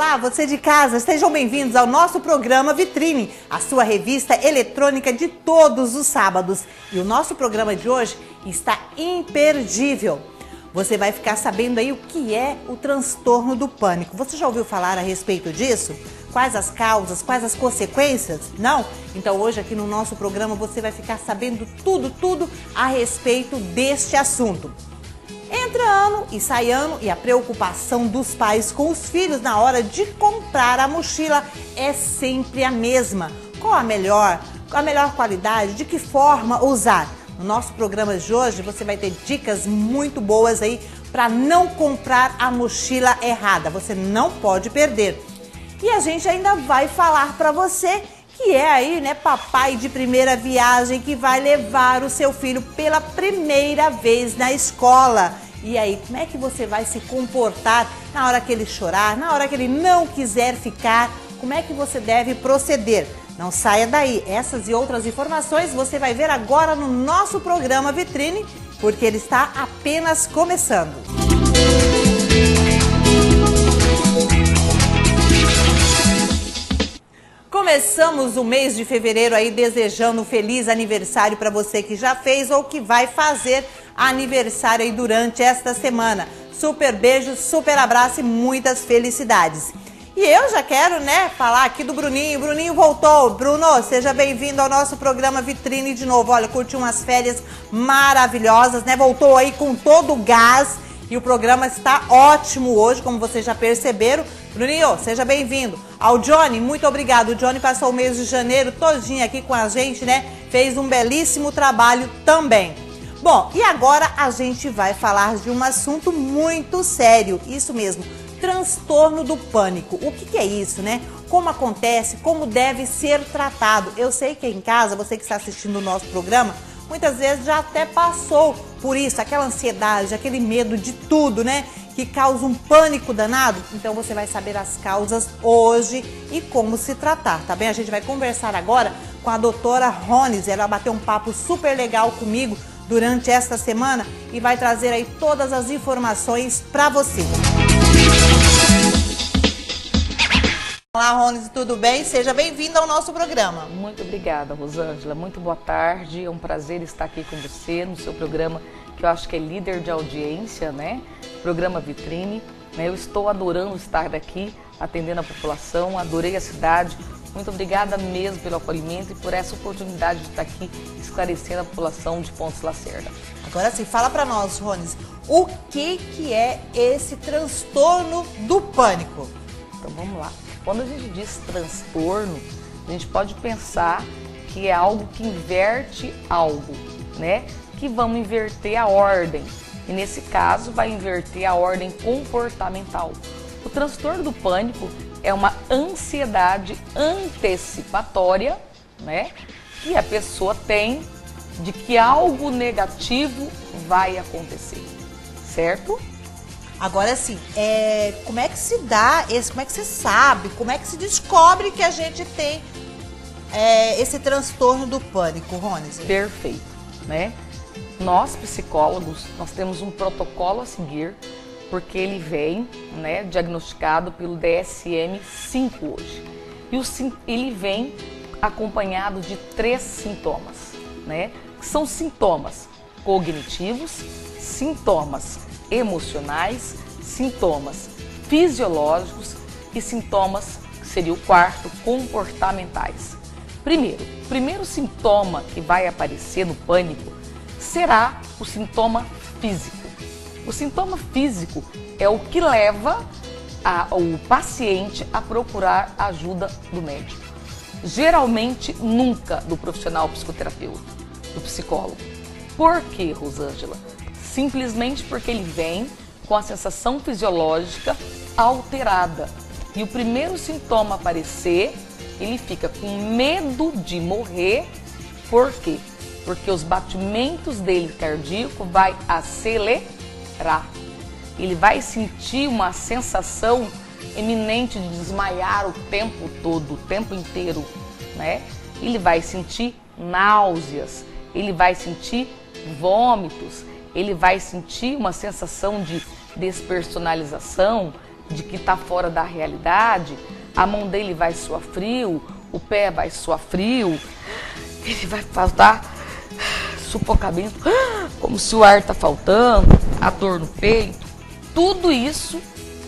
Olá, você de casa, sejam bem-vindos ao nosso programa Vitrine, a sua revista eletrônica de todos os sábados. E o nosso programa de hoje está imperdível. Você vai ficar sabendo aí o que é o transtorno do pânico. Você já ouviu falar a respeito disso? Quais as causas, quais as consequências? Não? Então hoje aqui no nosso programa você vai ficar sabendo tudo a respeito deste assunto. Entra ano e sai ano e a preocupação dos pais com os filhos na hora de comprar a mochila é sempre a mesma. Qual a melhor qualidade? De que forma usar? No nosso programa de hoje você vai ter dicas muito boas aí para não comprar a mochila errada. Você não pode perder. E a gente ainda vai falar para você que é aí, né, papai de primeira viagem que vai levar o seu filho pela primeira vez na escola. E aí, como é que você vai se comportar na hora que ele chorar, na hora que ele não quiser ficar? Como é que você deve proceder? Não saia daí. Essas e outras informações você vai ver agora no nosso programa Vitrine, porque ele está apenas começando. Começamos o mês de fevereiro aí desejando um feliz aniversário para você que já fez ou que vai fazer aniversário aí durante esta semana. Super beijo, super abraço e muitas felicidades. E eu já quero, né, falar aqui do Bruninho. Bruninho voltou. Bruno, seja bem-vindo ao nosso programa Vitrine de novo. Olha, curtiu umas férias maravilhosas, né? Voltou aí com todo o gás e o programa está ótimo hoje, como vocês já perceberam. Bruninho, seja bem-vindo. Ao Johnny, muito obrigado. O Johnny passou o mês de janeiro todinho aqui com a gente, né? Fez um belíssimo trabalho também. Bom, e agora a gente vai falar de um assunto muito sério. Isso mesmo, transtorno do pânico. O que é isso, né? Como acontece, como deve ser tratado. Eu sei que em casa, você que está assistindo o nosso programa, muitas vezes já até passou por isso, aquela ansiedade, aquele medo de tudo, né? Que causa um pânico danado. Então você vai saber as causas hoje e como se tratar, tá bem? A gente vai conversar agora com a doutora Rones. Ela bateu um papo super legal comigo durante esta semana e vai trazer aí todas as informações para você. Olá, Rones, tudo bem? Seja bem-vinda ao nosso programa. Muito obrigada, Rosângela. Muito boa tarde. É um prazer estar aqui com você no seu programa, que eu acho que é líder de audiência, né? Programa Vitrine. Eu estou adorando estar aqui, atendendo a população. Adorei a cidade. Muito obrigada mesmo pelo acolhimento e por essa oportunidade de estar aqui esclarecendo a população de Pontes Lacerda. Agora sim, fala para nós, Rones, o que é esse transtorno do pânico? Então vamos lá. Quando a gente diz transtorno, a gente pode pensar que é algo que inverte algo, né? Que vamos inverter a ordem. E nesse caso vai inverter a ordem comportamental. O transtorno do pânico é uma ansiedade antecipatória, né? Que a pessoa tem de que algo negativo vai acontecer, certo? Agora sim, como é que se dá como é que se sabe, como é que se descobre que a gente tem esse transtorno do pânico, Rones? Perfeito, né? Nós, psicólogos, nós temos um protocolo a seguir, porque ele vem, né, diagnosticado pelo DSM-5 hoje. E ele vem acompanhado de 3 sintomas, né? Que são sintomas cognitivos, sintomas emocionais, sintomas fisiológicos e sintomas, que seria o quarto, comportamentais. O primeiro sintoma que vai aparecer no pânico será o sintoma físico. O sintoma físico é o que leva o paciente a procurar ajuda do médico. Geralmente, nunca do profissional psicoterapeuta, do psicólogo. Por quê, Rosângela? Simplesmente porque ele vem com a sensação fisiológica alterada. E o primeiro sintoma aparecer, ele fica com medo de morrer. Por quê? Porque os batimentos dele cardíaco vai acelerar. Ele vai sentir uma sensação eminente de desmaiar o tempo todo, o tempo inteiro, né? Ele vai sentir náuseas, ele vai sentir vômitos, ele vai sentir uma sensação de despersonalização, de que está fora da realidade, a mão dele vai suar frio, o pé vai suar frio, ele vai faltar sufocamento, como se o ar está faltando, a dor no peito, tudo isso,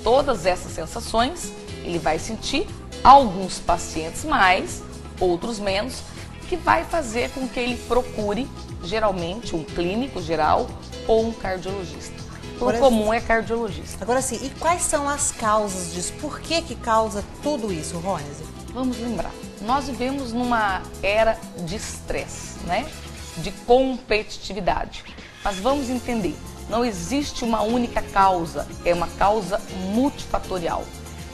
todas essas sensações, ele vai sentir, alguns pacientes mais, outros menos, que vai fazer com que ele procure, geralmente, um clínico geral ou um cardiologista. O comum é cardiologista. Agora sim, e quais são as causas disso? Por que que causa tudo isso, Ronise? Vamos lembrar, nós vivemos numa era de estresse, né? De competitividade. Mas vamos entender, não existe uma única causa, é uma causa multifatorial.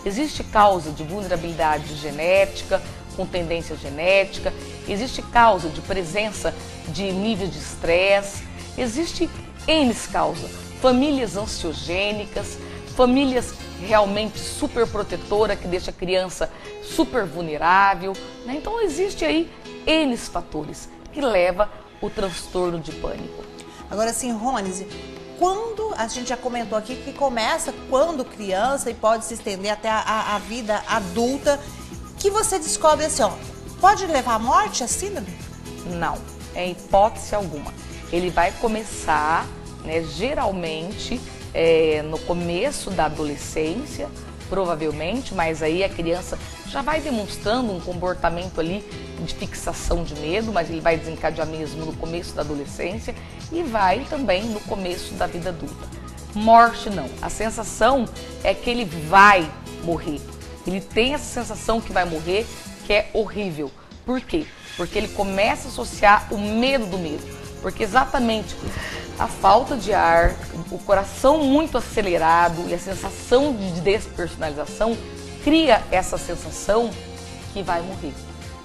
Existe causa de vulnerabilidade genética, com tendência genética, existe causa de presença de níveis de estresse, existe N causas, famílias ansiogênicas, famílias realmente super protetora que deixa a criança super vulnerável, né? Então existe aí N fatores que leva o transtorno de pânico. Agora sim, Ronise, quando a gente já comentou aqui que começa quando criança e pode se estender até a vida adulta, que você descobre assim, ó, pode levar à morte a síndrome? Não, em hipótese alguma. Ele vai começar, né, geralmente no começo da adolescência, provavelmente, mas aí a criança já vai demonstrando um comportamento ali de fixação de medo, mas ele vai desencadear mesmo no começo da adolescência e vai também no começo da vida adulta. Morte não, a sensação é que ele vai morrer. Ele tem essa sensação que vai morrer, que é horrível. Por quê? Porque ele começa a associar o medo do medo. Porque exatamente a falta de ar, o coração muito acelerado e a sensação de despersonalização cria essa sensação que vai morrer,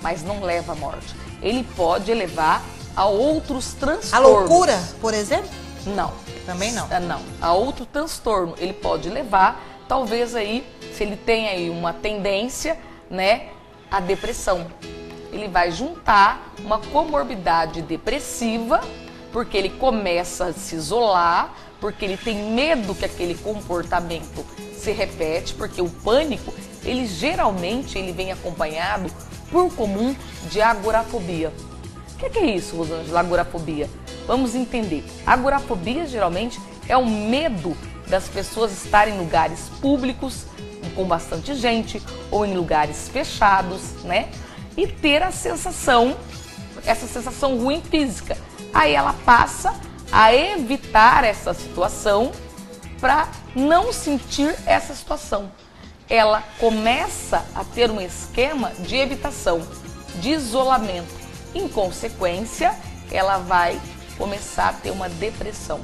mas não leva à morte. Ele pode levar a outros transtornos. A loucura, por exemplo? Não. Também não? Não. A outro transtorno ele pode levar, talvez aí, se ele tem aí uma tendência, né, à depressão. Ele vai juntar uma comorbidade depressiva, porque ele começa a se isolar, porque ele tem medo que aquele comportamento se repete, porque o pânico, ele geralmente ele vem acompanhado, por comum, de agorafobia. O que é isso, Rosângela, agorafobia? Vamos entender. Agorafobia, geralmente, é o medo das pessoas estarem em lugares públicos, com bastante gente, ou em lugares fechados, né? E ter a sensação, essa sensação ruim física. Aí ela passa a evitar essa situação para não sentir essa situação. Ela começa a ter um esquema de evitação, de isolamento. Em consequência, ela vai começar a ter uma depressão.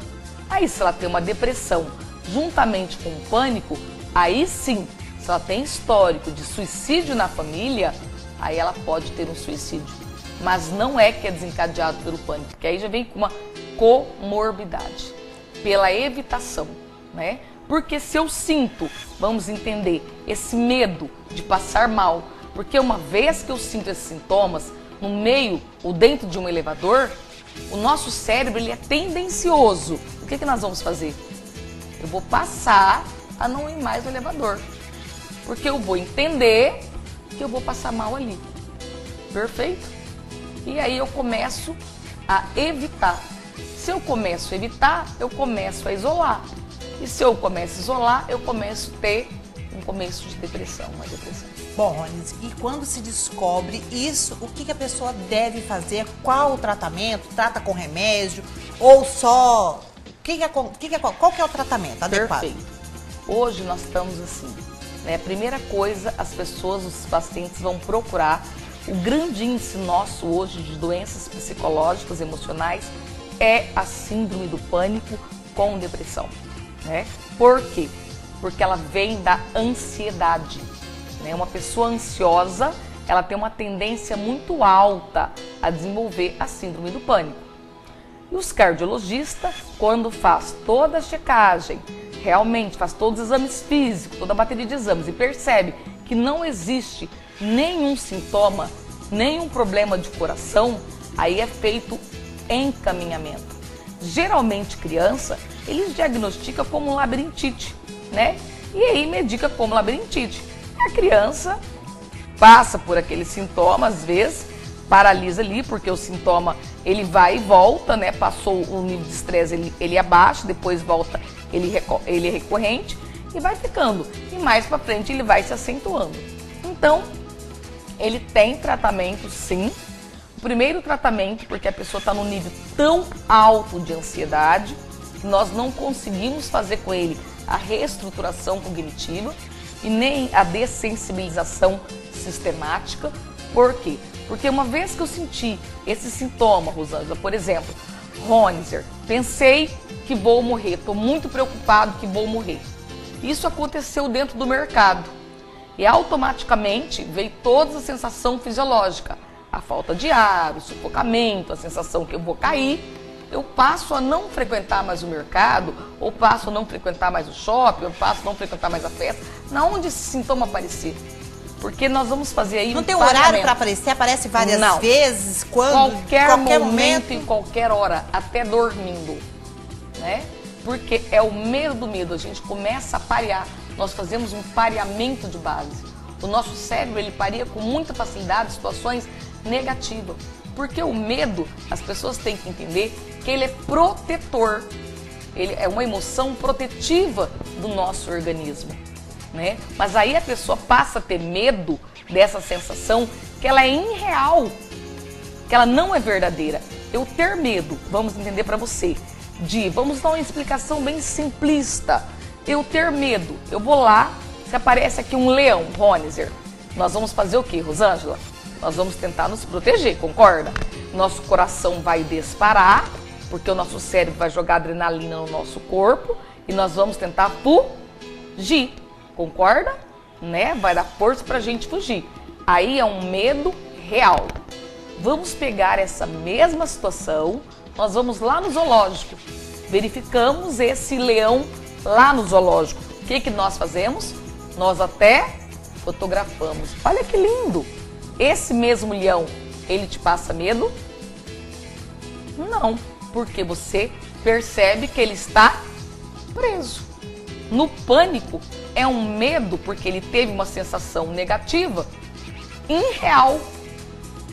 Aí se ela tem uma depressão juntamente com o pânico, aí sim, se ela tem histórico de suicídio na família, aí ela pode ter um suicídio. Mas não é que é desencadeado pelo pânico, porque aí já vem com uma comorbidade, pela evitação, né? Porque se eu sinto, vamos entender, esse medo de passar mal, porque uma vez que eu sinto esses sintomas, no meio ou dentro de um elevador, o nosso cérebro ele é tendencioso. O que nós vamos fazer? Eu vou passar a não ir mais no elevador, porque eu vou entender que eu vou passar mal ali. Perfeito? E aí eu começo a evitar. Se eu começo a evitar, eu começo a isolar. E se eu começo a isolar, eu começo a ter um começo de depressão, uma depressão. Bom, Ronise, e quando se descobre isso, o que a pessoa deve fazer? Qual o tratamento? Trata com remédio? Ou só... qual que é o tratamento adequado? Perfeito. Hoje nós estamos assim, né? A primeira coisa, as pessoas, os pacientes vão procurar. O grande índice nosso hoje de doenças psicológicas, emocionais, é a síndrome do pânico com depressão, né? Por quê? Porque ela vem da ansiedade, né? Uma pessoa ansiosa, ela tem uma tendência muito alta a desenvolver a síndrome do pânico. E os cardiologistas, quando faz toda a checagem, realmente faz todos os exames físicos, toda a bateria de exames e percebe que não existe nenhum sintoma, nenhum problema de coração, aí é feito encaminhamento. Geralmente criança, eles diagnosticam como labirintite, né? e aí medica como labirintite. A criança passa por aqueles sintomas, às vezes, paralisa ali, porque o sintoma ele vai e volta, né? Passou o nível de estresse, ele abaixa, depois volta, ele é recorrente e vai ficando. E mais para frente ele vai se acentuando. Então, ele tem tratamento sim. O primeiro tratamento, porque a pessoa está num nível tão alto de ansiedade, que nós não conseguimos fazer com ele a reestruturação cognitiva e nem a dessensibilização sistemática. Por quê? Porque uma vez que eu senti esse sintoma, Rosângela, por exemplo, Ronizer, pensei que vou morrer, estou muito preocupado que vou morrer. Isso aconteceu dentro do mercado e automaticamente veio toda a sensação fisiológica, a falta de ar, o sufocamento, a sensação que eu vou cair. Eu passo a não frequentar mais o mercado, ou passo a não frequentar mais o shopping, ou passo a não frequentar mais a festa, na onde esse sintoma aparecer. Porque nós vamos fazer aí não tem um horário para aparecer? Aparece várias vezes? Quando? Qualquer momento, em qualquer hora, até dormindo, né? Porque é o medo do medo, a gente começa a parear, nós fazemos um pareamento de base. O nosso cérebro, ele pareia com muita facilidade situações negativas. Porque o medo, as pessoas têm que entender que ele é protetor, ele é uma emoção protetiva do nosso organismo, né? Mas aí a pessoa passa a ter medo dessa sensação que ela é irreal, que ela não é verdadeira. Eu ter medo, vamos entender para você, vamos dar uma explicação bem simplista. Eu ter medo, eu vou lá, se aparece aqui um leão, Ronizer, nós vamos fazer o quê, Rosângela? Nós vamos tentar nos proteger, concorda? Nosso coração vai disparar, porque o nosso cérebro vai jogar adrenalina no nosso corpo e nós vamos tentar fugir, concorda? Né? Vai dar força pra gente fugir. Aí é um medo real. Vamos pegar essa mesma situação, nós vamos lá no zoológico, verificamos esse leão lá no zoológico. O que nós fazemos? Nós até fotografamos. Olha que lindo! Esse mesmo leão, ele te passa medo? Não, porque você percebe que ele está preso. No pânico, é um medo porque ele teve uma sensação negativa, irreal,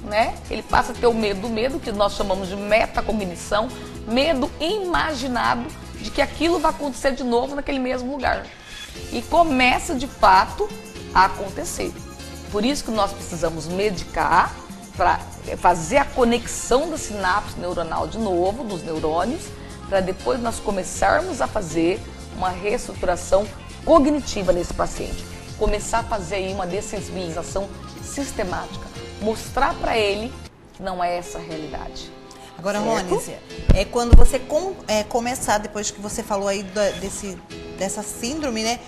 né? Ele passa a ter o medo do medo, que nós chamamos de metacognição, medo imaginado de que aquilo vai acontecer de novo naquele mesmo lugar. E começa, de fato, a acontecer. Por isso que nós precisamos medicar para fazer a conexão da sinapse neuronal de novo, dos neurônios, para depois nós começarmos a fazer uma reestruturação cognitiva nesse paciente. Começar a fazer aí uma dessensibilização sistemática. Mostrar para ele que não é essa a realidade. Agora, Ronizer, quando você começar, depois que você falou aí dessa síndrome, né?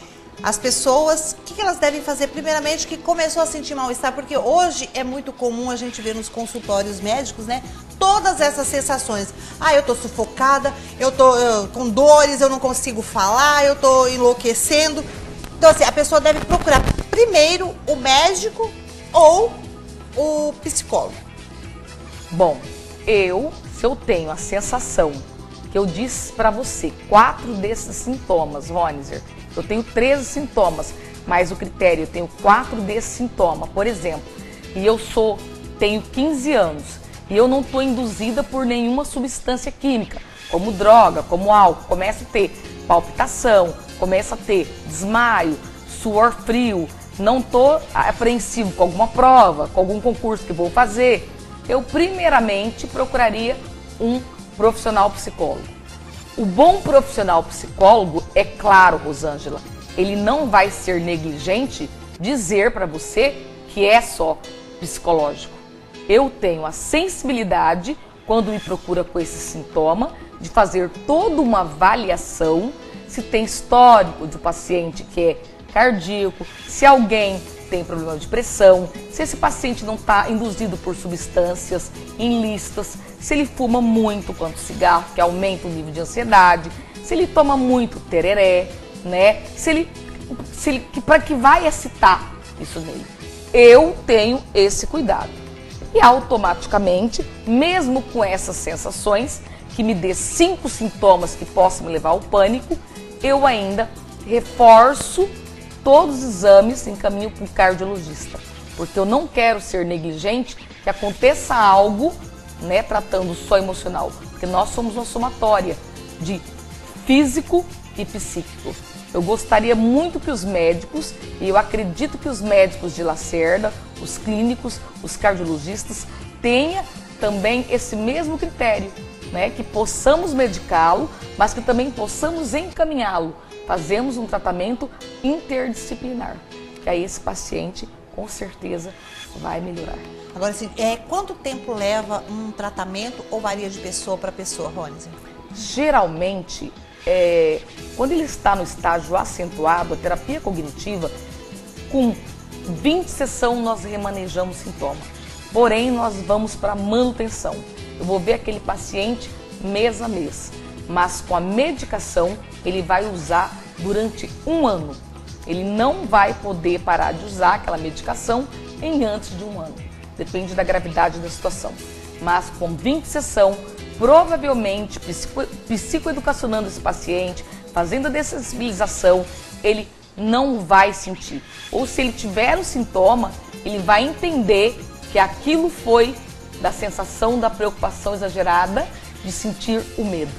As pessoas, o que elas devem fazer? Primeiramente, que começou a sentir mal-estar, porque hoje é muito comum a gente ver nos consultórios médicos, né? Todas essas sensações. Ah, eu tô sufocada, eu tô com dores, eu não consigo falar, eu tô enlouquecendo. Então, assim, a pessoa deve procurar primeiro o médico ou o psicólogo. Bom, se eu tenho a sensação que eu disse para você, 4 desses sintomas, Ronizer, eu tenho 13 sintomas, mas o critério, eu tenho 4 desses sintomas, por exemplo, e tenho 15 anos, e eu não estou induzida por nenhuma substância química, como droga, como álcool, começa a ter palpitação, começa a ter desmaio, suor frio, não estou apreensivo com alguma prova, com algum concurso que vou fazer, eu primeiramente procuraria um profissional psicólogo. O bom profissional psicólogo, é claro, Rosângela, ele não vai ser negligente dizer para você que é só psicológico. Eu tenho a sensibilidade, quando me procura com esse sintoma, de fazer toda uma avaliação, se tem histórico de um paciente que é cardíaco, se alguém tem problema de pressão, se esse paciente não está induzido por substâncias ilícitas, se ele fuma muito quanto cigarro, que aumenta o nível de ansiedade, se ele toma muito tereré, né? Para que vai excitar isso nele. Eu tenho esse cuidado. E automaticamente, mesmo com essas sensações, que me dê 5 sintomas que possam me levar ao pânico, eu ainda reforço todos os exames, encaminho para o cardiologista, porque eu não quero ser negligente que aconteça algo, né, tratando só emocional, porque nós somos uma somatória de físico e psíquico. Eu gostaria muito que os médicos, e eu acredito que os médicos de Lacerda, os clínicos, os cardiologistas, tenham também esse mesmo critério, né? Que possamos medicá-lo, mas que também possamos encaminhá-lo. Fazemos um tratamento interdisciplinar, que aí esse paciente com certeza vai melhorar. Agora, assim, quanto tempo leva um tratamento ou varia de pessoa para pessoa, Ronise? Geralmente, quando ele está no estágio acentuado, a terapia cognitiva, com 20 sessões nós remanejamos sintoma. Porém, nós vamos para manutenção. Eu vou ver aquele paciente mês a mês, mas com a medicação ele vai usar durante 1 ano. Ele não vai poder parar de usar aquela medicação em antes de 1 ano. Depende da gravidade da situação. Mas com 20 sessões, provavelmente psicoeducacionando esse paciente, fazendo a dessensibilização, ele não vai sentir. Ou se ele tiver um sintoma, ele vai entender que aquilo foi da sensação da preocupação exagerada de sentir o medo,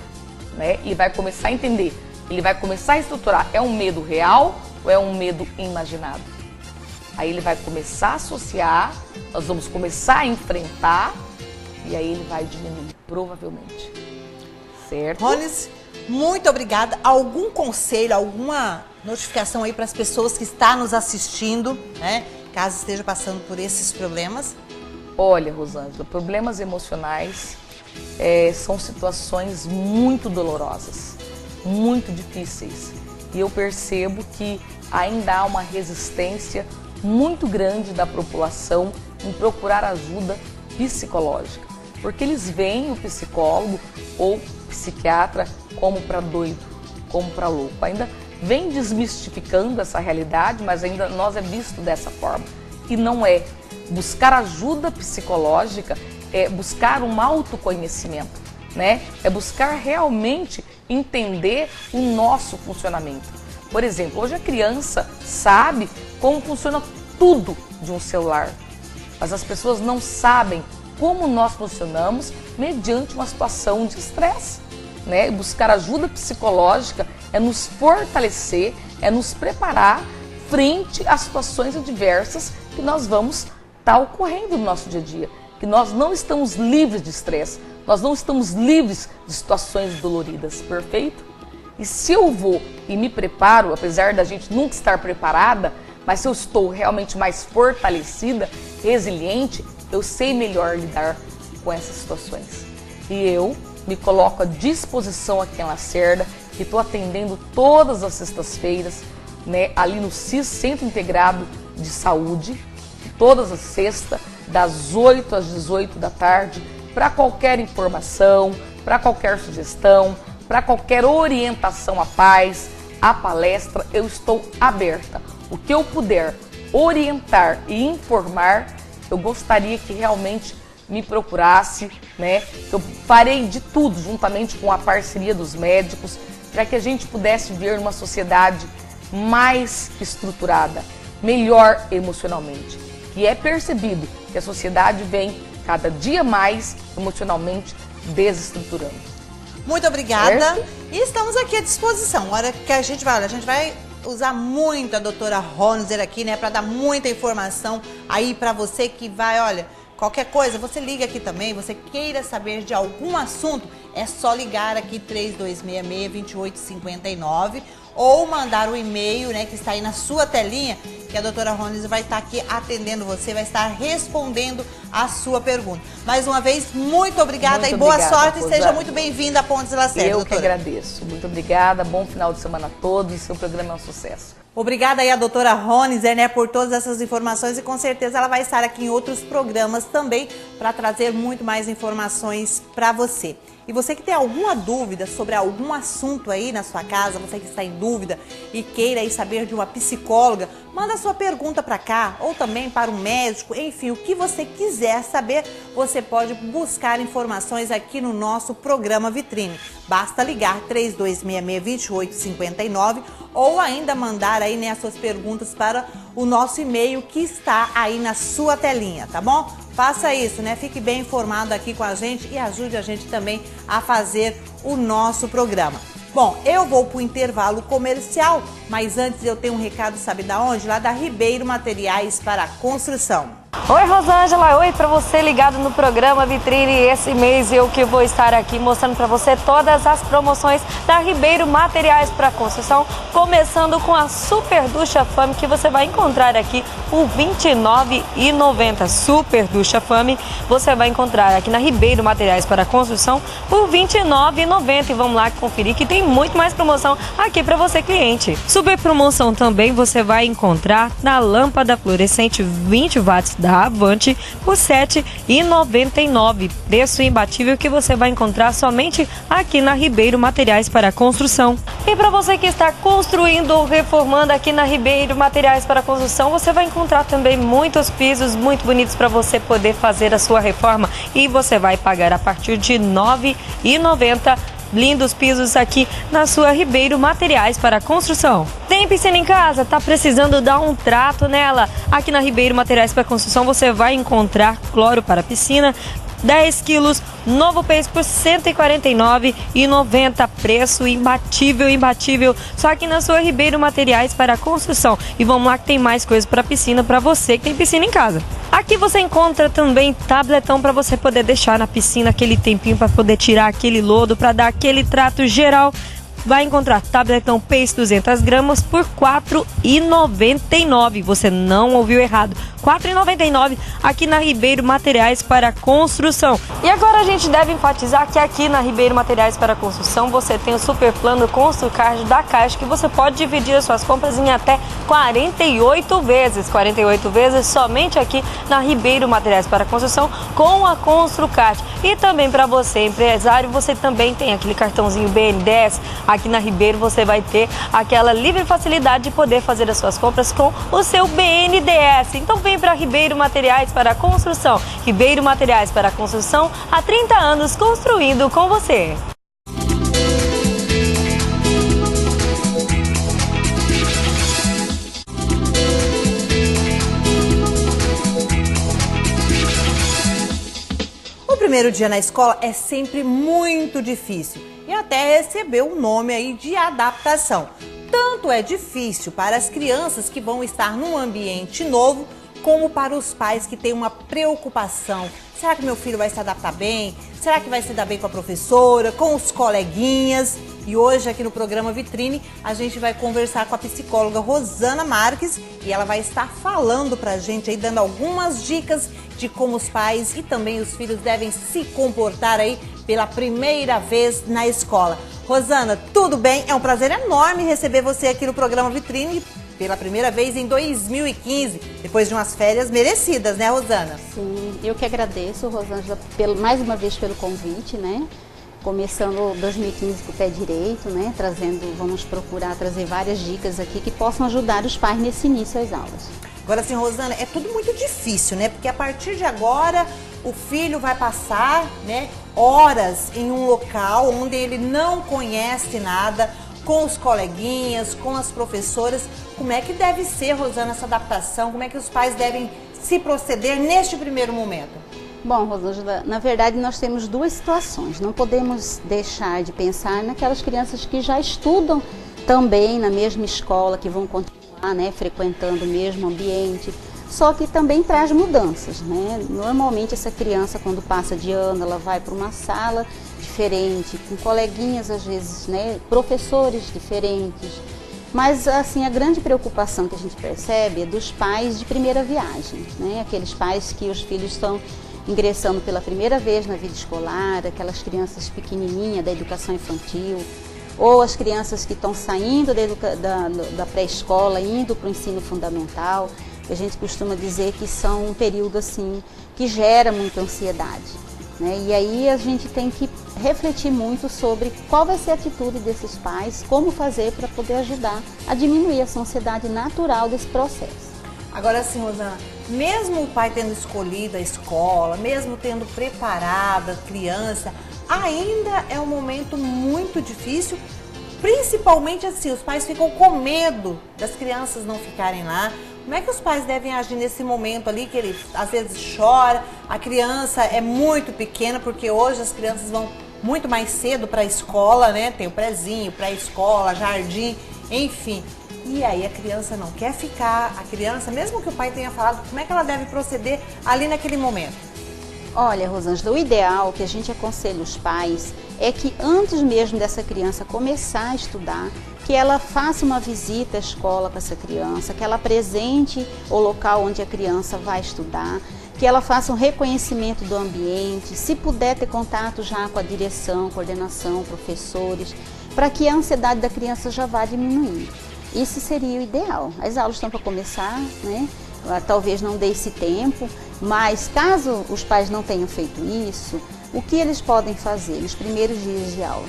né? E vai começar a entender, ele vai começar a estruturar, é um medo real ou é um medo imaginado? Aí ele vai começar a associar, nós vamos começar a enfrentar e aí ele vai diminuir, provavelmente. Certo? Ronise, muito obrigada. Algum conselho, alguma notificação aí para as pessoas que estão nos assistindo, né? Caso esteja passando por esses problemas? Olha, Rosângela, problemas emocionais são situações muito dolorosas, muito difíceis. E eu percebo que ainda há uma resistência muito grande da população em procurar ajuda psicológica. Porque eles veem o psicólogo ou psiquiatra como para doido, como para louco. Ainda vem desmistificando essa realidade, mas ainda nós é visto dessa forma. E não é. Buscar ajuda psicológica é buscar um autoconhecimento, né? É buscar realmente entender o nosso funcionamento. Por exemplo, hoje a criança sabe como funciona tudo de um celular, mas as pessoas não sabem como nós funcionamos mediante uma situação de estresse, né? Buscar ajuda psicológica é nos fortalecer, é nos preparar frente às situações adversas que nós vamos estar ocorrendo no nosso dia a dia, que nós não estamos livres de estresse, nós não estamos livres de situações doloridas, perfeito? E se eu vou e me preparo, apesar da gente nunca estar preparada, mas se eu estou realmente mais fortalecida, resiliente, eu sei melhor lidar com essas situações. E eu me coloco à disposição aqui em Lacerda, que estou atendendo todas as sextas-feiras, né, ali no CIS, Centro Integrado de Saúde, todas as sextas, das 8 às 18 da tarde, para qualquer informação, para qualquer sugestão, para qualquer orientação à paz, à palestra, eu estou aberta. O que eu puder orientar e informar, eu gostaria que realmente me procurasse, né? Eu farei de tudo, juntamente com a parceria dos médicos, para que a gente pudesse ver uma sociedade mais estruturada, melhor emocionalmente. E é percebido que a sociedade vem cada dia mais emocionalmente desestruturando. Muito obrigada. Certo? E estamos aqui à disposição. A hora que a gente vai usar muito a doutora Ronise aqui, né, para dar muita informação aí para você que vai, olha, qualquer coisa, você liga aqui também, você queira saber de algum assunto, é só ligar aqui 3266-2859 ou mandar o e-mail, né, que está aí na sua telinha, que a doutora Ronise vai estar aqui atendendo você, vai estar respondendo a sua pergunta. Mais uma vez, muito obrigada muito e boa obrigada, sorte Rosângela. e seja muito bem-vinda a Pontes Lacerda, Eu doutora. que agradeço. Muito obrigada, bom final de semana a todos e seu programa é um sucesso. Obrigada aí a doutora Ronise, né, por todas essas informações e com certeza ela vai estar aqui em outros programas também para trazer muito mais informações para você. E você que tem alguma dúvida sobre algum assunto aí na sua casa, você que está em dúvida e queira aí saber de uma psicóloga, manda sua pergunta para cá ou também para um médico, enfim, o que você quiser saber, você pode buscar informações aqui no nosso programa Vitrine. Basta ligar 3266-2859 ou ainda mandar aí, né, as suas perguntas para o nosso e-mail que está aí na sua telinha, tá bom? Faça isso, né? Fique bem informado aqui com a gente e ajude a gente também a fazer o nosso programa. Bom, eu vou para o intervalo comercial, mas antes eu tenho um recado, sabe da onde? Lá da Ribeiro Materiais para Construção. Oi, Rosângela, oi para você ligado no programa Vitrine. Esse mês eu que vou estar aqui mostrando para você todas as promoções da Ribeiro Materiais para Construção, começando com a Super Ducha Fame, que você vai encontrar aqui por R$ 29,90. Super Ducha Fame você vai encontrar aqui na Ribeiro Materiais para Construção por R$ 29,90. E vamos lá conferir que tem muito mais promoção aqui para você, cliente. Super promoção também você vai encontrar na lâmpada fluorescente 20 watts da Avante por R$ 7,99. Preço imbatível que você vai encontrar somente aqui na Ribeiro Materiais para Construção. E para você que está construindo ou reformando aqui na Ribeiro Materiais para Construção, você vai encontrar também muitos pisos muito bonitos para você poder fazer a sua reforma, e você vai pagar a partir de R$ 9,90. Lindos pisos aqui na sua Ribeiro Materiais para Construção. Tem piscina em casa? Tá precisando dar um trato nela? Aqui na Ribeiro Materiais para Construção você vai encontrar cloro para piscina, 10 quilos, novo peso por R$ 149,90. Preço imbatível, imbatível. Só aqui na sua Ribeiro Materiais para Construção. E vamos lá que tem mais coisas para piscina para você que tem piscina em casa. Aqui você encontra também tabletão para você poder deixar na piscina aquele tempinho para poder tirar aquele lodo, para dar aquele trato geral. Vai encontrar tabletão Pace 200 gramas por R$ 4,99. Você não ouviu errado. R$ 4,99 aqui na Ribeiro Materiais para Construção. E agora a gente deve enfatizar que aqui na Ribeiro Materiais para Construção você tem o super plano Construcard da Caixa, que você pode dividir as suas compras em até 48 vezes. 48 vezes somente aqui na Ribeiro Materiais para Construção com a Construcard. E também para você, empresário, você também tem aquele cartãozinho BNDES. Aqui na Ribeiro você vai ter aquela livre facilidade de poder fazer as suas compras com o seu BNDES. Então vem para Ribeiro Materiais para Construção. Ribeiro Materiais para Construção, há 30 anos construindo com você. O primeiro dia na escola é sempre muito difícil e até recebeu o nome aí de adaptação. Tanto é difícil para as crianças que vão estar num ambiente novo, como para os pais que têm uma preocupação. Será que meu filho vai se adaptar bem? Será que vai se dar bem com a professora, com os coleguinhas? E hoje aqui no programa Vitrine a gente vai conversar com a psicóloga Rosana Marques e ela vai estar falando pra gente aí, dando algumas dicas de como os pais e também os filhos devem se comportar aí pela primeira vez na escola. Rosana, tudo bem? É um prazer enorme receber você aqui no programa Vitrine pela primeira vez em 2015, depois de umas férias merecidas, né, Rosana? Sim, eu que agradeço, Rosângela, mais uma vez pelo convite, né? Começando 2015 com o pé direito, né? Vamos procurar trazer várias dicas aqui que possam ajudar os pais nesse início às aulas. Agora, assim, Rosana, é tudo muito difícil, né? Porque a partir de agora o filho vai passar, né, horas em um local onde ele não conhece nada, com os coleguinhas, com as professoras. Como é que deve ser, Rosana, essa adaptação? Como é que os pais devem se proceder neste primeiro momento? Bom, Rosângela, na verdade nós temos duas situações. Não podemos deixar de pensar naquelas crianças que já estudam também na mesma escola, que vão continuar, né, frequentando o mesmo ambiente, só que também traz mudanças, né? Normalmente essa criança, quando passa de ano, ela vai para uma sala diferente, com coleguinhas às vezes, né, professores diferentes. Mas assim, a grande preocupação que a gente percebe é dos pais de primeira viagem, né? Aqueles pais que os filhos estão ingressando pela primeira vez na vida escolar, aquelas crianças pequenininhas da educação infantil, ou as crianças que estão saindo da pré-escola, indo para o ensino fundamental. A gente costuma dizer que são um período assim que gera muita ansiedade, né? E aí a gente tem que refletir muito sobre qual vai ser a atitude desses pais, como fazer para poder ajudar a diminuir essa ansiedade natural desse processo. Agora sim, Rosana, mesmo o pai tendo escolhido a escola, mesmo tendo preparado a criança, ainda é um momento muito difícil Principalmente assim, os pais ficam com medo das crianças não ficarem lá. Como é que os pais devem agir nesse momento ali, que ele às vezes chora, a criança é muito pequena, porque hoje as crianças vão muito mais cedo para a escola, né? Tem o prézinho, pré-escola, jardim, enfim. E aí a criança não quer ficar, a criança, mesmo que o pai tenha falado, como é que ela deve proceder ali naquele momento? Olha, Rosângela, o ideal que a gente aconselha os pais é que antes mesmo dessa criança começar a estudar, que ela faça uma visita à escola com essa criança, que ela apresente o local onde a criança vai estudar, que ela faça um reconhecimento do ambiente, se puder ter contato já com a direção, coordenação, professores, para que a ansiedade da criança já vá diminuindo. Isso seria o ideal. As aulas estão para começar, né? Talvez não dê esse tempo, mas caso os pais não tenham feito isso, o que eles podem fazer nos primeiros dias de aula?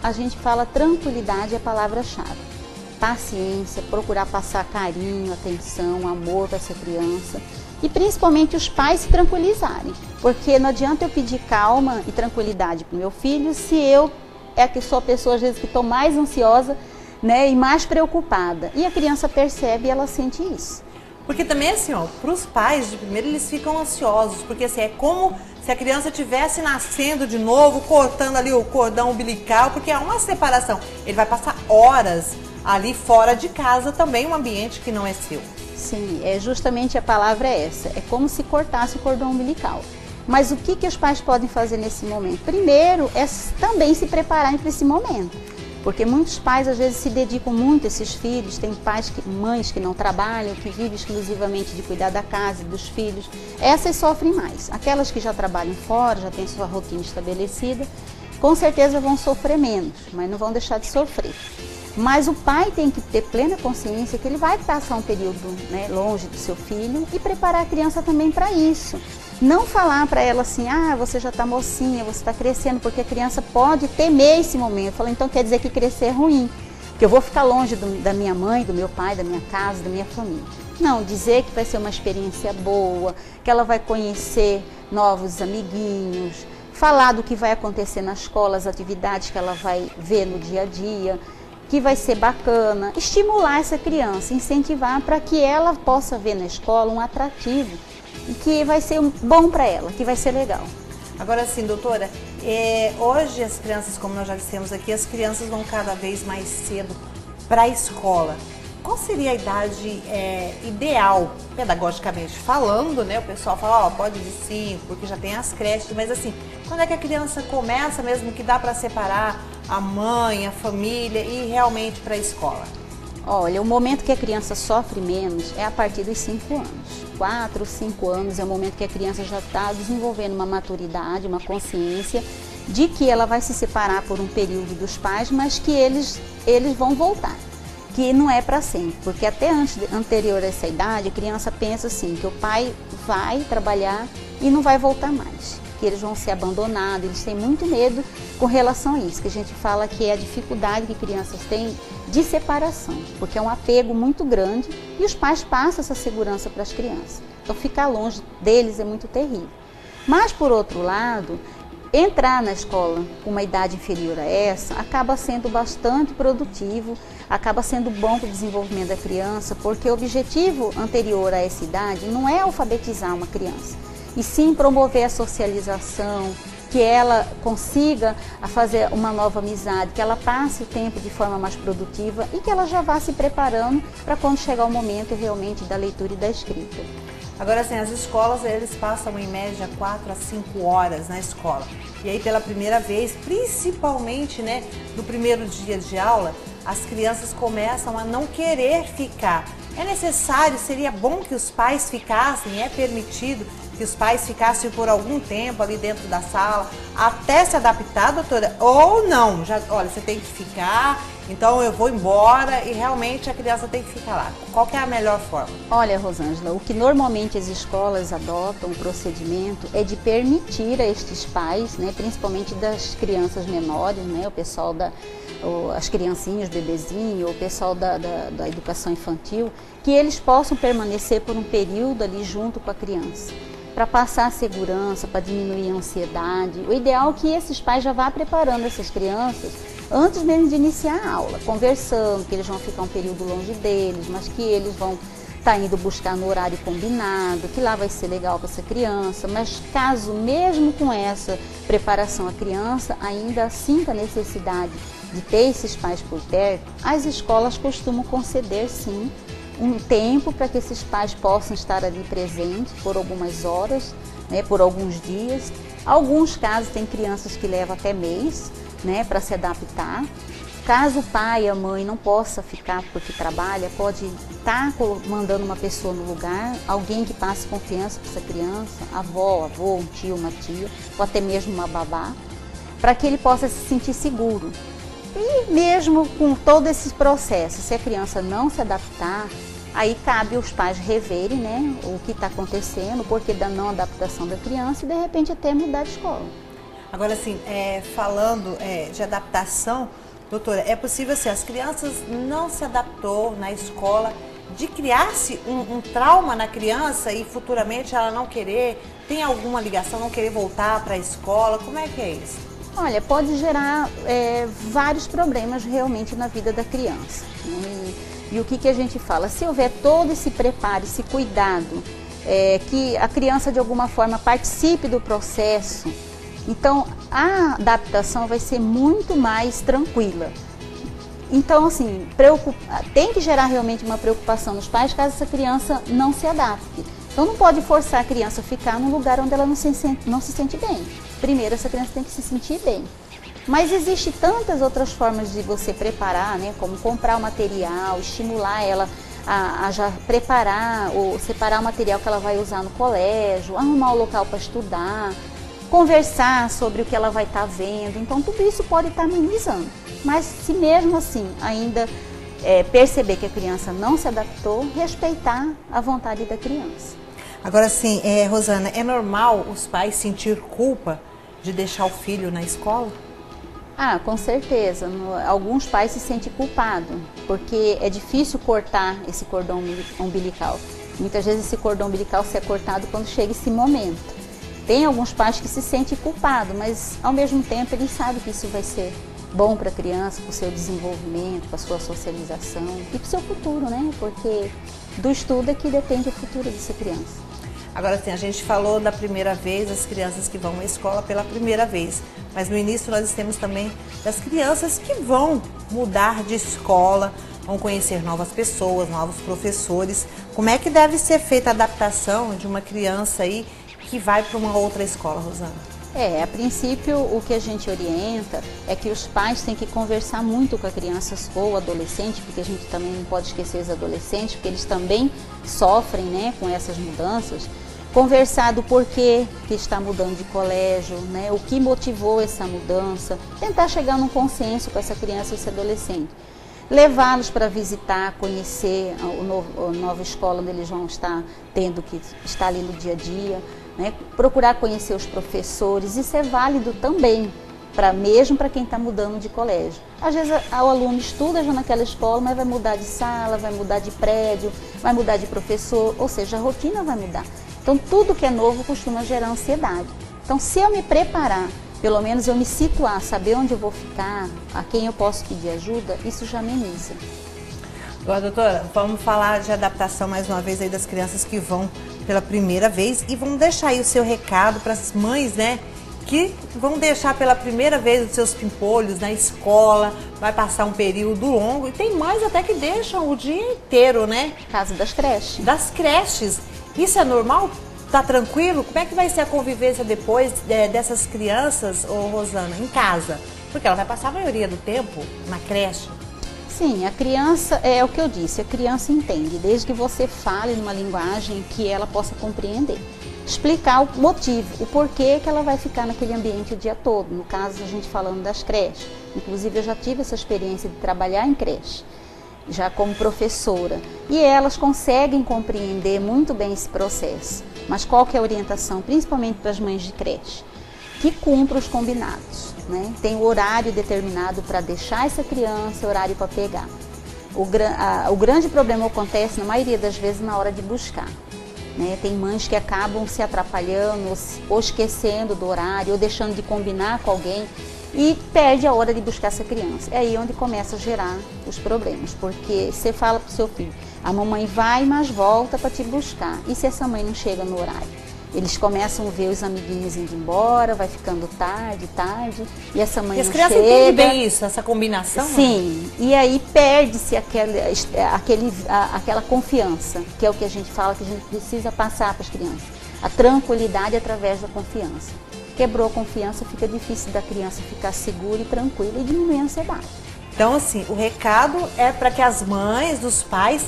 A gente fala tranquilidade é a palavra-chave. Paciência, procurar passar carinho, atenção, amor para essa criança e principalmente os pais se tranquilizarem, porque não adianta eu pedir calma e tranquilidade para o meu filho se eu sou a pessoa às vezes que estou mais ansiosa, né, e mais preocupada. E a criança percebe e ela sente isso. Porque também assim, ó, para os pais, de primeiro eles ficam ansiosos, porque assim, é como se a criança estivesse nascendo de novo, cortando ali o cordão umbilical, porque há uma separação. Ele vai passar horas ali fora de casa também, um ambiente que não é seu. Sim, justamente a palavra é essa, é como se cortasse o cordão umbilical. Mas o que os pais podem fazer nesse momento? Primeiro é também se prepararem para esse momento. Porque muitos pais às vezes se dedicam muito a esses filhos, tem mães que não trabalham, que vivem exclusivamente de cuidar da casa e dos filhos. Essas sofrem mais. Aquelas que já trabalham fora, já têm sua rotina estabelecida, com certeza vão sofrer menos, mas não vão deixar de sofrer. Mas o pai tem que ter plena consciência que ele vai passar um período, né, longe do seu filho e preparar a criança também para isso. Não falar para ela assim, você já está mocinha, você está crescendo, porque a criança pode temer esse momento. Fala, então quer dizer que crescer é ruim, que eu vou ficar longe da minha mãe, do meu pai, da minha casa, da minha família. Não, dizer que vai ser uma experiência boa, que ela vai conhecer novos amiguinhos, falar do que vai acontecer na escola, as atividades que ela vai ver no dia a dia, que vai ser bacana, estimular essa criança, incentivar para que ela possa ver na escola um atrativo e que vai ser bom para ela, que vai ser legal. Agora sim, doutora, hoje as crianças, como nós já dissemos aqui, as crianças vão cada vez mais cedo para a escola. Qual seria a idade ideal, pedagogicamente falando, né? O pessoal fala, pode de 5, porque já tem as creches, mas assim, quando é que a criança começa mesmo que dá para separar a mãe, a família e realmente para a escola? Olha, o momento que a criança sofre menos é a partir dos 5 anos. 4, 5 anos é o momento que a criança já está desenvolvendo uma maturidade, uma consciência de que ela vai se separar por um período dos pais, mas que eles vão voltar, que não é para sempre, porque até anterior a essa idade, a criança pensa assim, que o pai vai trabalhar e não vai voltar mais, que eles vão ser abandonados, eles têm muito medo com relação a isso, que a gente fala que é a dificuldade que crianças têm de separação, porque é um apego muito grande e os pais passam essa segurança para as crianças. Então ficar longe deles é muito terrível. Mas por outro lado, entrar na escola com uma idade inferior a essa acaba sendo bastante produtivo, acaba sendo bom para o desenvolvimento da criança, porque o objetivo anterior a essa idade não é alfabetizar uma criança, e sim promover a socialização, que ela consiga fazer uma nova amizade, que ela passe o tempo de forma mais produtiva e que ela já vá se preparando para quando chegar o momento realmente da leitura e da escrita. Agora, assim, as escolas, eles passam em média 4 a 5 horas na escola. E aí, pela primeira vez, principalmente, né, no primeiro dia de aula, as crianças começam a não querer ficar. É necessário, seria bom que os pais ficassem, é permitido que os pais ficassem por algum tempo ali dentro da sala, até se adaptar, doutora, ou não, olha, você tem que ficar, então eu vou embora e realmente a criança tem que ficar lá. Qual que é a melhor forma? Olha, Rosângela, o que normalmente as escolas adotam, o procedimento, é de permitir a estes pais, né, principalmente das crianças menores, né, o pessoal as criancinhas, bebezinho, o pessoal da educação infantil, que eles possam permanecer por um período ali junto com a criança, para passar a segurança, para diminuir a ansiedade. O ideal é que esses pais já vá preparando essas crianças antes mesmo de iniciar a aula, conversando, que eles vão ficar um período longe deles, mas que eles vão estar indo buscar no horário combinado, que lá vai ser legal para essa criança, mas caso mesmo com essa preparação a criança ainda sinta a necessidade de ter esses pais por perto, as escolas costumam conceder sim um tempo para que esses pais possam estar ali presentes por algumas horas, né, por alguns dias. Alguns casos tem crianças que levam até mês, né, para se adaptar. Caso o pai e a mãe não possa ficar porque trabalha, pode estar mandando uma pessoa no lugar, alguém que passe confiança para essa criança, avó, avô, um tio, uma tia, ou até mesmo uma babá, para que ele possa se sentir seguro. E mesmo com todo esse processo, se a criança não se adaptar, aí cabe os pais reverem, né, o que está acontecendo, o porquê da não adaptação da criança e de repente até mudar de escola. Agora, assim, falando de adaptação, doutora, é possível, assim, as crianças não se adaptou na escola, de criar-se um trauma na criança e futuramente ela não querer, tem alguma ligação, não querer voltar para a escola, como é que é isso? Olha, pode gerar vários problemas realmente na vida da criança. Né? E o que a gente fala? Se houver todo esse preparo, esse cuidado, que a criança de alguma forma participe do processo, então a adaptação vai ser muito mais tranquila. Então, assim, tem que gerar realmente uma preocupação nos pais caso essa criança não se adapte. Então não pode forçar a criança a ficar num lugar onde ela não se sente bem. Primeiro, essa criança tem que se sentir bem. Mas existem tantas outras formas de você preparar, né? Como comprar o material, estimular ela a já preparar ou separar o material que ela vai usar no colégio, arrumar o local para estudar, conversar sobre o que ela vai estar vendo. Então tudo isso pode estar amenizando. Mas se mesmo assim ainda perceber que a criança não se adaptou, respeitar a vontade da criança. Agora, assim, Rosana, é normal os pais sentir culpa de deixar o filho na escola? Ah, com certeza. Alguns pais se sentem culpados, porque é difícil cortar esse cordão umbilical. Muitas vezes esse cordão umbilical se é cortado quando chega esse momento. Tem alguns pais que se sentem culpados, mas ao mesmo tempo eles sabem que isso vai ser bom para a criança, para o seu desenvolvimento, para a sua socialização e para o seu futuro, né? Porque do estudo é que depende o futuro dessa criança. Agora, assim, a gente falou da primeira vez, as crianças que vão à escola pela primeira vez, mas no início nós temos também das crianças que vão mudar de escola, vão conhecer novas pessoas, novos professores. Como é que deve ser feita a adaptação de uma criança aí que vai para uma outra escola, Rosana? A princípio o que a gente orienta é que os pais têm que conversar muito com a criança ou adolescente, porque a gente também não pode esquecer os adolescentes, porque eles também sofrem, né, com essas mudanças. Conversar do porquê que está mudando de colégio, né, o que motivou essa mudança, tentar chegar num consenso com essa criança e esse adolescente. Levá-los para visitar, conhecer a nova escola onde eles vão estar tendo que estar ali no dia a dia, né? Procurar conhecer os professores, isso é válido também, mesmo para quem está mudando de colégio. Às vezes o aluno estuda já naquela escola, mas vai mudar de sala, vai mudar de prédio, vai mudar de professor, ou seja, a rotina vai mudar. Então tudo que é novo costuma gerar ansiedade. Então se eu me preparar, pelo menos eu me situar, saber onde eu vou ficar, a quem eu posso pedir ajuda, isso já ameniza. Agora, doutora, vamos falar de adaptação mais uma vez aí das crianças que vão pela primeira vez e vamos deixar aí o seu recado para as mães, né, que vão deixar pela primeira vez os seus pimpolhos na escola, vai passar um período longo e tem mães até que deixam o dia inteiro, né? Caso das creches. Das creches. Isso é normal? Tá tranquilo? Como é que vai ser a convivência depois dessas crianças, Rosana, em casa? Porque ela vai passar a maioria do tempo na creche. Sim, a criança, é o que eu disse, a criança entende, desde que você fale numa linguagem que ela possa compreender. Explicar o motivo, o porquê que ela vai ficar naquele ambiente o dia todo, no caso a gente falando das creches. Inclusive eu já tive essa experiência de trabalhar em creche, já como professora, e elas conseguem compreender muito bem esse processo. Mas qual que é a orientação, principalmente para as mães de creche? Que cumpra os combinados, né? Tem o horário determinado para deixar essa criança, horário para pegar. O grande problema acontece, na maioria das vezes, na hora de buscar. Né? Tem mães que acabam se atrapalhando, ou esquecendo do horário, ou deixando de combinar com alguém. e perde a hora de buscar essa criança. É aí onde começa a gerar os problemas, porque você fala para o seu filho, a mamãe vai, mas volta para te buscar. E se essa mãe não chega no horário? Eles começam a ver os amiguinhos indo embora, vai ficando tarde, e essa mãe não chega. E as crianças entendem bem isso, essa combinação? Sim, né? E aí perde-se aquela confiança, que é o que a gente fala que a gente precisa passar para as crianças. A tranquilidade através da confiança. Quebrou a confiança, fica difícil da criança ficar segura e tranquila e diminuir a ansiedade. Então, assim, o recado é para que as mães, os pais,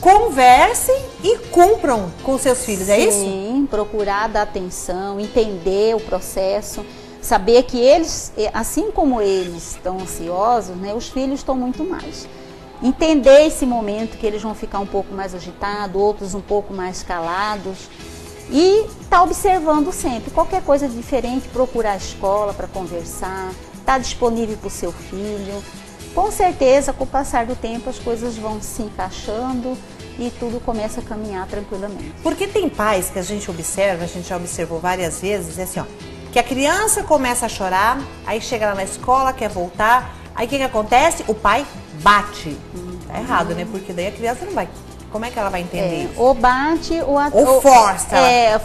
conversem e cumpram com seus filhos, é isso? Sim, procurar dar atenção, entender o processo, saber que eles, assim como eles estão ansiosos, né, os filhos estão muito mais. Entender esse momento que eles vão ficar um pouco mais agitados, outros um pouco mais calados. E tá observando sempre, qualquer coisa diferente, procurar a escola para conversar, tá disponível para o seu filho. Com certeza, com o passar do tempo, as coisas vão se encaixando e tudo começa a caminhar tranquilamente. Porque tem pais que a gente observa, a gente já observou várias vezes, é assim, ó, que a criança começa a chorar, aí chega lá na escola, quer voltar, aí o que acontece? O pai bate. Tá errado, né? Porque daí a criança não vai... Como é que ela vai entender isso? Ou bate, ou força.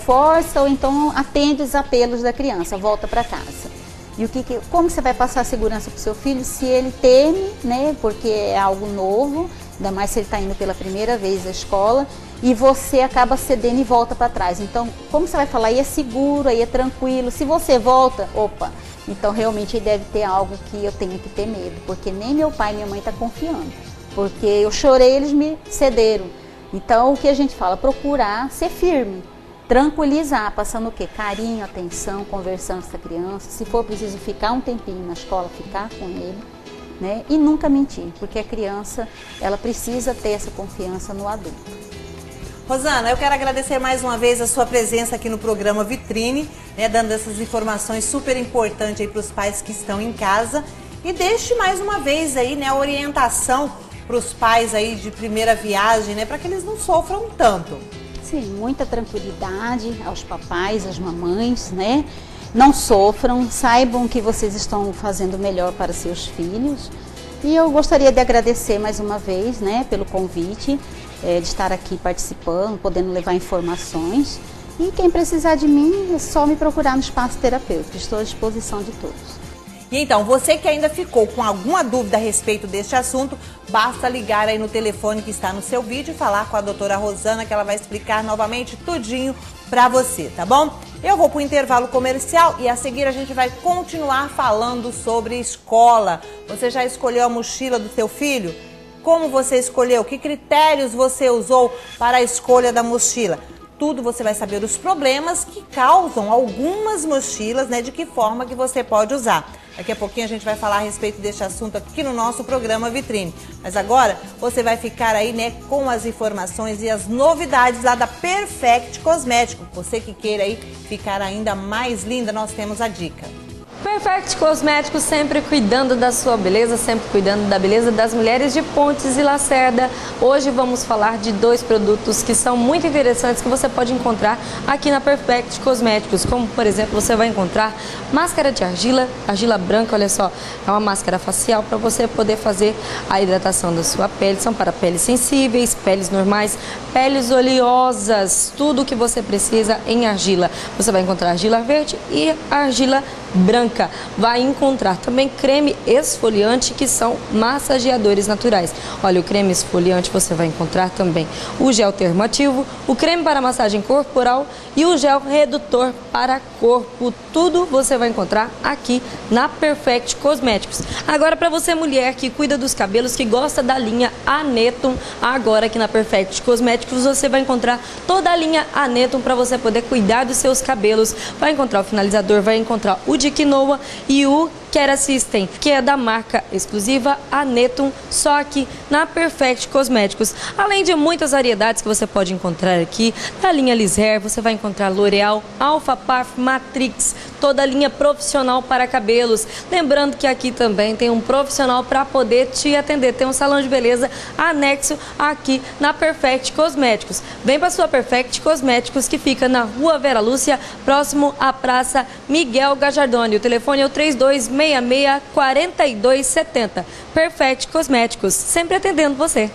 Força, ou então atende os apelos da criança, volta para casa. E como você vai passar a segurança para o seu filho se ele teme, né? Porque é algo novo, ainda mais se ele está indo pela primeira vez à escola, e você acaba cedendo e volta para trás. Então, como você vai falar? Aí é seguro, aí é tranquilo. Se você volta, opa, então realmente deve ter algo que eu tenho que ter medo, porque nem meu pai e minha mãe estão confiando. Porque eu chorei, eles me cederam. Então, o que a gente fala? Procurar ser firme, tranquilizar, passando o quê? Carinho, atenção, conversando com essa criança. Se for preciso ficar um tempinho na escola, ficar com ele, né? E nunca mentir, porque a criança, ela precisa ter essa confiança no adulto. Rosana, eu quero agradecer mais uma vez a sua presença aqui no programa Vitrine, né, dando essas informações super importantes aí para os pais que estão em casa. E deixe mais uma vez aí, né, a orientação para os pais aí de primeira viagem, né, para que eles não sofram tanto. Sim, muita tranquilidade aos papais, às mamães, né? Não sofram, saibam que vocês estão fazendo o melhor para seus filhos. E eu gostaria de agradecer mais uma vez, né, pelo convite, de estar aqui participando, podendo levar informações. E quem precisar de mim, é só me procurar no Espaço Terapêutico, estou à disposição de todos. E então, você que ainda ficou com alguma dúvida a respeito deste assunto, basta ligar aí no telefone que está no seu vídeo e falar com a doutora Rosana, que ela vai explicar novamente tudinho pra você, tá bom? Eu vou pro intervalo comercial e a seguir a gente vai continuar falando sobre escola. Você já escolheu a mochila do seu filho? Como você escolheu? Que critérios você usou para a escolha da mochila? Tudo você vai saber os problemas que causam algumas mochilas, né? De que forma que você pode usar. Daqui a pouquinho a gente vai falar a respeito deste assunto aqui no nosso programa Vitrine. Mas agora você vai ficar aí, né, com as informações e as novidades lá da Perfect Cosmético. Você que queira aí ficar ainda mais linda, nós temos a dica. Perfect Cosméticos, sempre cuidando da sua beleza, sempre cuidando da beleza das mulheres de Pontes e Lacerda. Hoje vamos falar de dois produtos que são muito interessantes que você pode encontrar aqui na Perfect Cosméticos. Como, por exemplo, você vai encontrar máscara de argila branca, olha só, é uma máscara facial para você poder fazer a hidratação da sua pele. São para peles sensíveis, peles normais, peles oleosas, tudo o que você precisa em argila. Você vai encontrar argila verde e argila branca. Vai encontrar também creme esfoliante, que são massageadores naturais. Olha, o creme esfoliante você vai encontrar também o gel termoativo, o creme para massagem corporal e o gel redutor para corpo. Tudo você vai encontrar aqui na Perfect Cosméticos. Agora, para você mulher que cuida dos cabelos, que gosta da linha Anetum, agora aqui na Perfect Cosméticos você vai encontrar toda a linha Anetum para você poder cuidar dos seus cabelos. Vai encontrar o finalizador, vai encontrar o de quinoa e o Care Assistant, que é da marca exclusiva Anetum, só aqui na Perfect Cosméticos. Além de muitas variedades que você pode encontrar aqui, da linha Liz Hair, você vai encontrar L'Oreal, Alpha Parf, Matrix, toda a linha profissional para cabelos. Lembrando que aqui também tem um profissional para poder te atender, tem um salão de beleza anexo aqui na Perfect Cosméticos. Vem para sua Perfect Cosméticos, que fica na Rua Vera Lúcia, próximo à Praça Miguel Gajardoni. O telefone é o 32 3666-4270. Perfect Cosméticos, sempre atendendo você.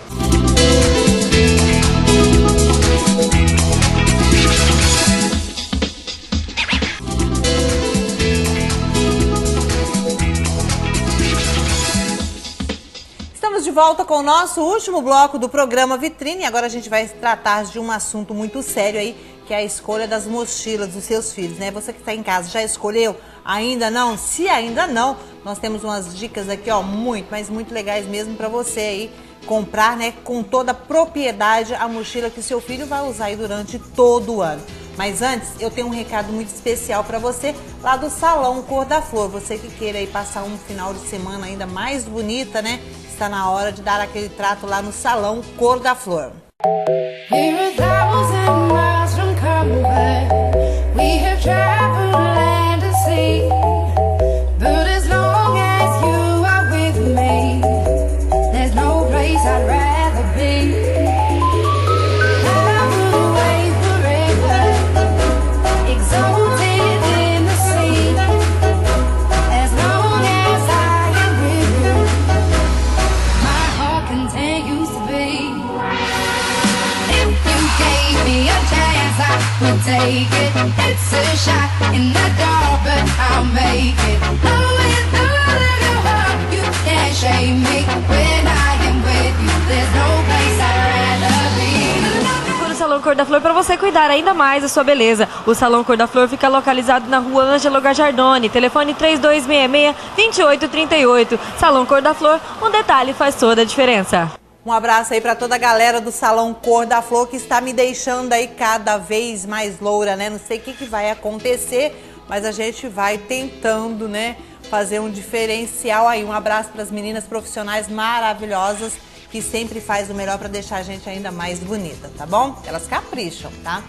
Estamos de volta com o nosso último bloco do programa Vitrine. Agora a gente vai tratar de um assunto muito sério aí, que é a escolha das mochilas dos seus filhos, né? Você que está em casa, já escolheu? Ainda não? Se ainda não, nós temos umas dicas aqui, ó, muito legais mesmo para você aí comprar, né, com toda a propriedade a mochila que o seu filho vai usar aí durante todo o ano. Mas antes, eu tenho um recado muito especial para você lá do Salão Cor da Flor. Você que queira aí passar um final de semana ainda mais bonita, né? Está na hora de dar aquele trato lá no Salão Cor da Flor. Take it, it's a shot in the dark, but I'll make it. Oh, with all of your heart, you can't shame me. When I am with you, there's no place I'd rather be. O Salão Cor da Flor para você cuidar ainda mais da sua beleza. O Salão Cor da Flor fica localizado na Rua Ângelo Gajardoni, telefone 3266-2838. Salão Cor da Flor, um detalhe faz toda a diferença. Um abraço aí para toda a galera do Salão Cor da Flor que está me deixando aí cada vez mais loura, né? Não sei o que vai acontecer, mas a gente vai tentando, né, fazer um diferencial aí. Um abraço para as meninas profissionais maravilhosas que sempre faz o melhor para deixar a gente ainda mais bonita, tá bom? Elas capricham, tá?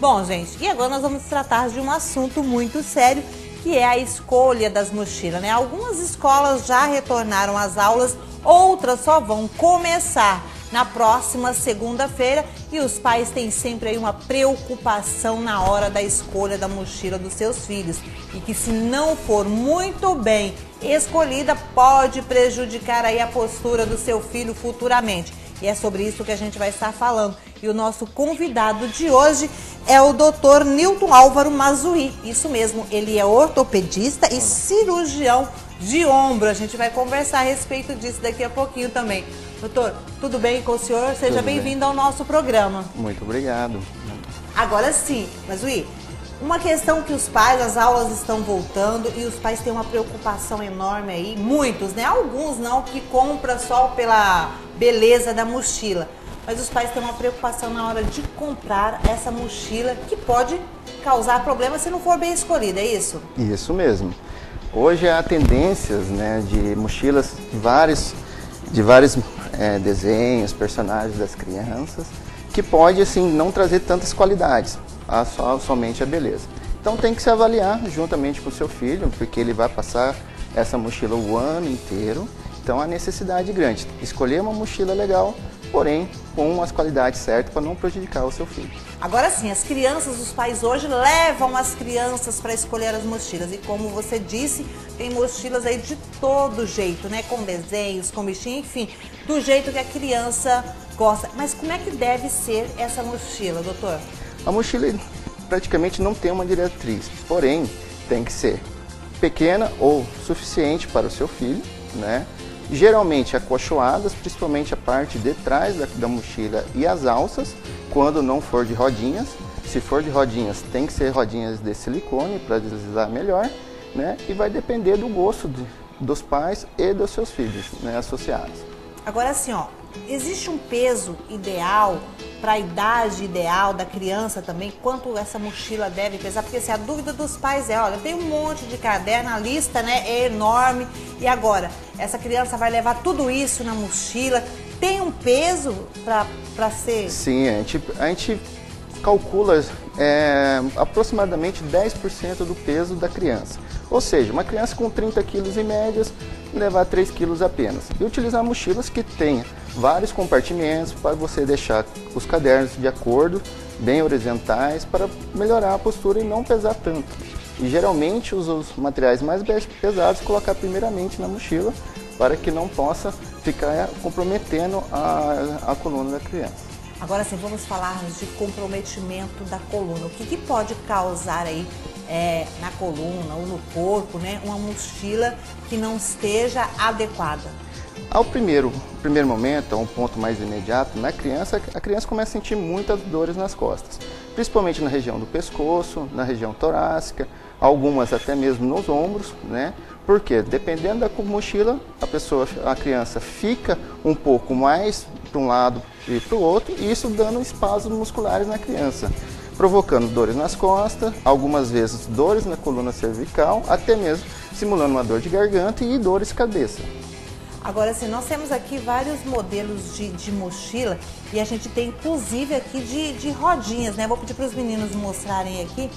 Bom, gente, e agora nós vamos tratar de um assunto muito sério, que é a escolha das mochilas, né? Algumas escolas já retornaram às aulas, outras só vão começar na próxima segunda-feira e os pais têm sempre aí uma preocupação na hora da escolha da mochila dos seus filhos e que, se não for muito bem escolhida, pode prejudicar aí a postura do seu filho futuramente. E é sobre isso que a gente vai estar falando. E o nosso convidado de hoje é o Dr. Nilton Álvaro Mazzuí. Isso mesmo, ele é ortopedista e cirurgião de ombro. A gente vai conversar a respeito disso daqui a pouquinho também. Doutor, tudo bem com o senhor? Seja bem-vindo ao nosso programa. Muito obrigado. Agora sim, Mazzuí, uma questão que os pais, as aulas estão voltando e os pais têm uma preocupação enorme aí, muitos, né? Alguns não, que compram só pela beleza da mochila. Mas os pais têm uma preocupação na hora de comprar essa mochila que pode causar problema se não for bem escolhida, é isso? Isso mesmo. Hoje há tendências, né, de mochilas de vários desenhos, personagens das crianças, que pode assim não trazer tantas qualidades, somente a beleza. Então tem que se avaliar juntamente com o seu filho, porque ele vai passar essa mochila o ano inteiro. Então a necessidade grande, escolher uma mochila legal, porém com as qualidades certas para não prejudicar o seu filho. Agora sim, as crianças, os pais hoje levam as crianças para escolher as mochilas e, como você disse, tem mochilas aí de todo jeito, né? Com desenhos, com bichinho, enfim, do jeito que a criança gosta. Mas como é que deve ser essa mochila, doutor? A mochila praticamente não tem uma diretriz, porém tem que ser pequena ou suficiente para o seu filho, né? Geralmente acolchoadas, principalmente a parte de trás da mochila e as alças, quando não for de rodinhas. Se for de rodinhas, tem que ser rodinhas de silicone para deslizar melhor, né? E vai depender do gosto dos pais e dos seus filhos, né, associados. Agora assim, ó, existe um peso ideal para a idade ideal da criança também? Quanto essa mochila deve pesar? Porque assim, a dúvida dos pais é, olha, tem um monte de caderno, a lista, né, é enorme. E agora, essa criança vai levar tudo isso na mochila? Tem um peso para ser? Sim, a gente calcula aproximadamente 10% do peso da criança. Ou seja, uma criança com 30 quilos em médias, levar 3 quilos apenas. E utilizar mochilas que tenham vários compartimentos para você deixar os cadernos de acordo, bem horizontais, para melhorar a postura e não pesar tanto. E geralmente os materiais mais pesados colocar primeiramente na mochila para que não possa ficar comprometendo a coluna da criança. Agora sim, vamos falar de comprometimento da coluna. O que pode causar aí na coluna ou no corpo, né, uma mochila que não esteja adequada? Ao primeiro momento, um ponto mais imediato, na criança, a criança começa a sentir muitas dores nas costas, principalmente na região do pescoço, na região torácica, algumas até mesmo nos ombros, né? Porque dependendo da mochila, a criança fica um pouco mais para um lado e para o outro, e isso dando espasmos musculares na criança, provocando dores nas costas, algumas vezes dores na coluna cervical, até mesmo simulando uma dor de garganta e dores de cabeça. Agora, assim, nós temos aqui vários modelos de mochila e a gente tem inclusive aqui de rodinhas, né? Vou pedir para os meninos mostrarem aqui.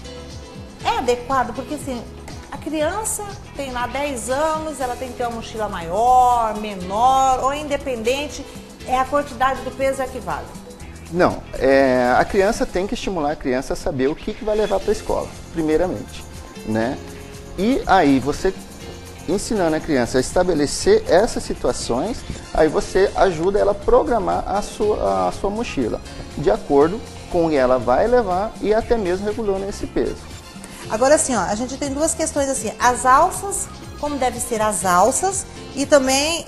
É adequado porque, assim, a criança tem lá 10 anos, ela tem que ter uma mochila maior, menor ou independente, a quantidade do peso é que vale? Não, a criança tem que estimular a criança a saber o que vai levar para a escola, primeiramente, né? E aí você ensinando a criança a estabelecer essas situações, aí você ajuda ela a programar a sua mochila, de acordo com o que ela vai levar e até mesmo regulando esse peso. Agora assim, ó, a gente tem duas questões assim, as alças, como devem ser as alças e também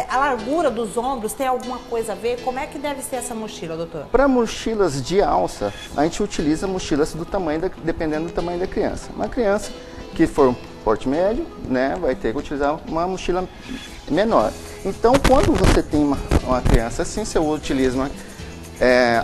a largura dos ombros, tem alguma coisa a ver? Como é que deve ser essa mochila, doutor? Para mochilas de alça, a gente utiliza mochilas dependendo do tamanho da criança. Uma criança que for porte médio, né, vai ter que utilizar uma mochila menor. Então, quando você tem uma criança assim, você utiliza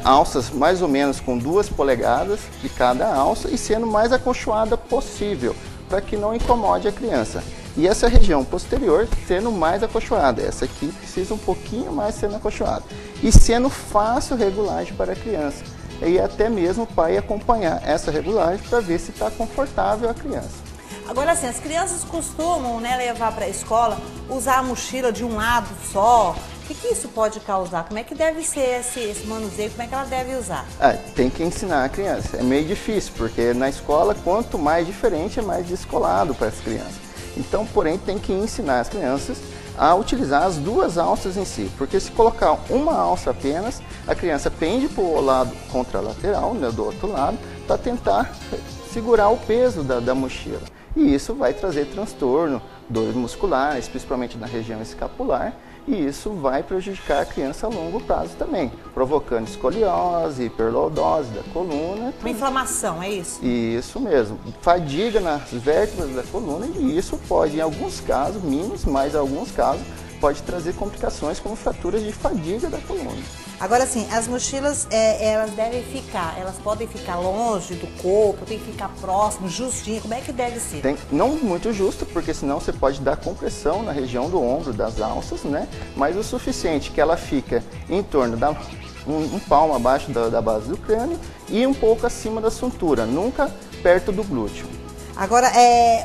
alças mais ou menos com 2 polegadas de cada alça e sendo mais acolchoada possível, para que não incomode a criança. E essa região posterior sendo mais acolchoada, essa aqui precisa um pouquinho mais sendo acolchoada. E sendo fácil regulagem para a criança. E até mesmo o pai acompanhar essa regulagem para ver se está confortável a criança. Agora assim, as crianças costumam, né, levar para a escola, usar a mochila de um lado só. O que isso pode causar? Como é que deve ser esse manuseio? Como é que ela deve usar? Tem que ensinar a criança. É meio difícil, porque na escola, quanto mais diferente, é mais descolado para as crianças. Então, porém, tem que ensinar as crianças a utilizar as 2 alças em si. Porque se colocar uma alça apenas, a criança pende para o lado contralateral, né, do outro lado, para tentar segurar o peso da mochila. E isso vai trazer transtorno, dores musculares, principalmente na região escapular, e isso vai prejudicar a criança a longo prazo também, provocando escoliose, hiperlordose da coluna. Uma inflamação, é isso? Isso mesmo, fadiga nas vértebras da coluna, e isso pode, em alguns casos, mínimos, mas em alguns casos, pode trazer complicações como fraturas de fadiga da coluna. Agora sim, as mochilas, elas podem ficar longe do corpo, tem que ficar próximo, justinho, como é que deve ser? Não muito justo, porque senão você pode dar compressão na região do ombro, das alças, né? Mas o suficiente que ela fica em torno da um palmo abaixo da base do crânio e um pouco acima da cintura, nunca perto do glúteo. Agora,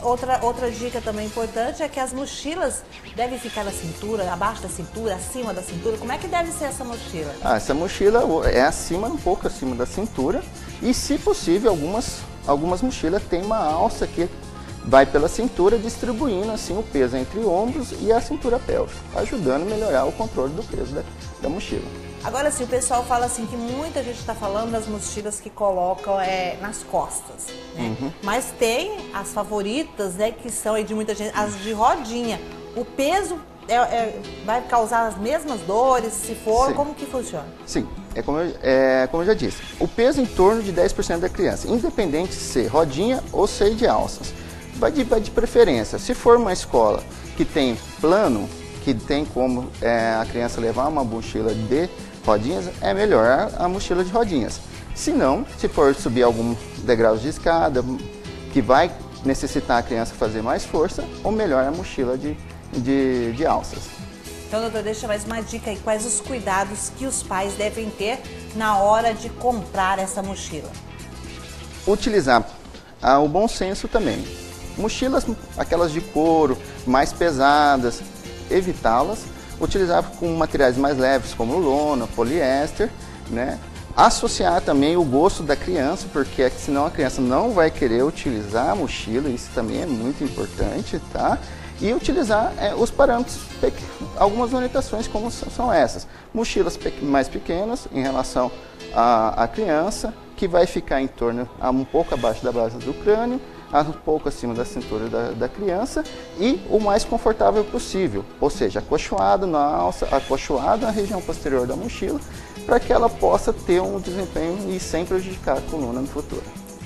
outra dica também importante é que as mochilas devem ficar na cintura, abaixo da cintura, acima da cintura. Como é que deve ser essa mochila? Essa mochila é um pouco acima da cintura e, se possível, algumas mochilas têm uma alça que vai pela cintura, distribuindo assim o peso entre ombros e a cintura pélvica, ajudando a melhorar o controle do peso da mochila. Agora sim, o pessoal fala assim que muita gente está falando das mochilas que colocam nas costas, né? Uhum. Mas tem as favoritas, né, que são aí de muita gente, as de rodinha. O peso vai causar as mesmas dores, se for, Sim. Como que funciona? Sim, como eu já disse, o peso em torno de 10% da criança, independente de ser rodinha ou ser de alças. Vai de preferência. Se for uma escola que tem plano, que tem como a criança levar uma mochila de rodinhas, é melhor a mochila de rodinhas. Se não, se for subir alguns degraus de escada, que vai necessitar a criança fazer mais força, ou melhor a mochila de alças. Então, doutor, deixa mais uma dica aí. Quais os cuidados que os pais devem ter na hora de comprar essa mochila? Utilizar o bom senso também. Mochilas, aquelas de couro, mais pesadas, evitá-las. Utilizar com materiais mais leves como lona, poliéster, né? Associar também o gosto da criança, porque senão a criança não vai querer utilizar a mochila, isso também é muito importante, tá? E utilizar os parâmetros, algumas orientações como são essas. Mochilas mais pequenas em relação à criança, que vai ficar em torno, um pouco abaixo da base do crânio, um pouco acima da cintura da criança e o mais confortável possível, ou seja, acolchoado na alça, acolchoado na região posterior da mochila, para que ela possa ter um desempenho e sem prejudicar a coluna no futuro.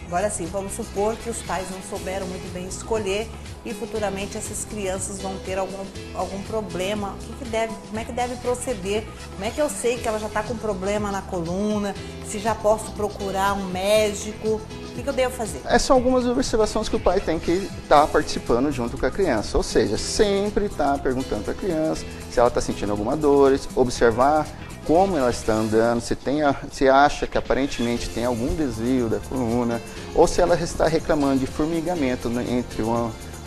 Agora sim, vamos supor que os pais não souberam muito bem escolher e futuramente essas crianças vão ter algum problema. Como é que deve proceder? Como é que eu sei que ela já está com problema na coluna? Se já posso procurar um médico? O que eu devo fazer? São algumas observações que o pai tem que estar participando junto com a criança. Ou seja, sempre estar perguntando para a criança se ela está sentindo alguma dor, observar como ela está andando, se acha que aparentemente tem algum desvio da coluna, ou se ela está reclamando de formigamento entre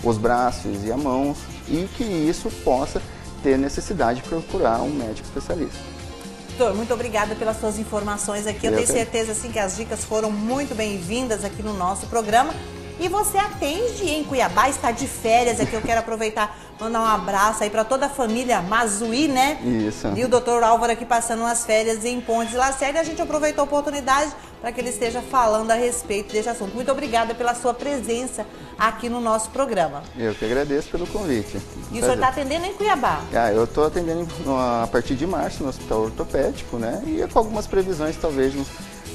os braços e a mão, e que isso possa ter necessidade de procurar um médico especialista. Doutor, muito obrigada pelas suas informações aqui. Eu tenho certeza assim, que as dicas foram muito bem-vindas aqui no nosso programa. E você atende em Cuiabá, está de férias aqui. Eu quero aproveitar, mandar um abraço aí para toda a família Mazuí, né? Isso. E o doutor Álvaro aqui passando umas férias em Pontes de Lacerda. A gente aproveitou a oportunidade para que ele esteja falando a respeito desse assunto. Muito obrigada pela sua presença aqui no nosso programa. Eu que agradeço pelo convite. E o senhor está atendendo em Cuiabá? Eu estou atendendo a partir de março no Hospital Ortopédico, né? E com algumas previsões, talvez,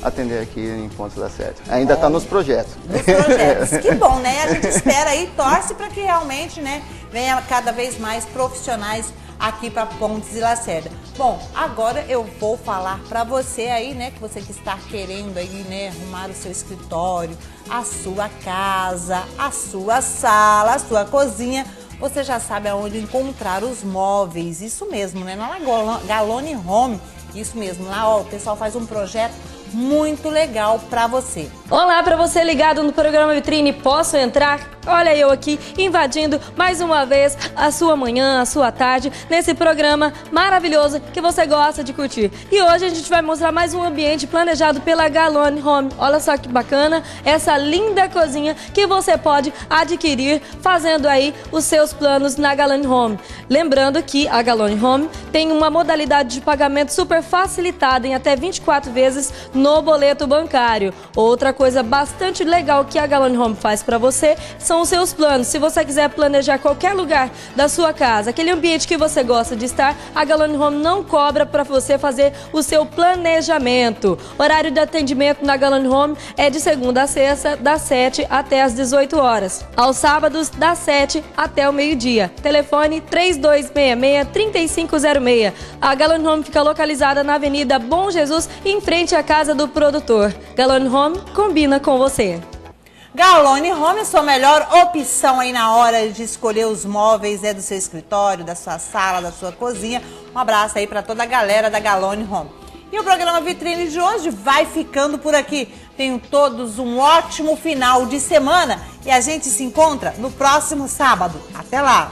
atender aqui em Pontes da Serra. Ainda está nos projetos. Nos projetos. Que bom, né? A gente espera e torce para que realmente, né, venha cada vez mais profissionais aqui para Pontes de Lacerda. Bom, agora eu vou falar para você aí, né, que você que está querendo aí, né, arrumar o seu escritório, a sua casa, a sua sala, a sua cozinha. Você já sabe aonde encontrar os móveis. Isso mesmo, né? Na Galone Home. Isso mesmo. Lá, ó, o pessoal faz um projeto muito legal para você. Olá, para você ligado no programa Vitrine, posso entrar? Olha eu aqui invadindo mais uma vez a sua manhã, a sua tarde, nesse programa maravilhoso que você gosta de curtir. E hoje a gente vai mostrar mais um ambiente planejado pela Galone Home. Olha só que bacana, essa linda cozinha que você pode adquirir fazendo aí os seus planos na Galone Home. Lembrando que a Galone Home tem uma modalidade de pagamento super facilitada em até 24 vezes no boleto bancário. Outra coisa bastante legal que a Galone Home faz para você são os seus planos. Se você quiser planejar qualquer lugar da sua casa, aquele ambiente que você gosta de estar, a Galone Home não cobra para você fazer o seu planejamento. Horário de atendimento na Galone Home é de segunda a sexta, das 7 até as 18 horas. Aos sábados, das 7 até o meio-dia. Telefone 3266-3506. A Galone Home fica localizada na Avenida Bom Jesus, em frente à casa do produtor. Galone Home combina com você. Galone Home, sua melhor opção aí na hora de escolher os móveis do seu escritório, da sua sala, da sua cozinha. Um abraço aí para toda a galera da Galone Home. E o programa Vitrine de hoje vai ficando por aqui. Tenham todos um ótimo final de semana e a gente se encontra no próximo sábado. Até lá!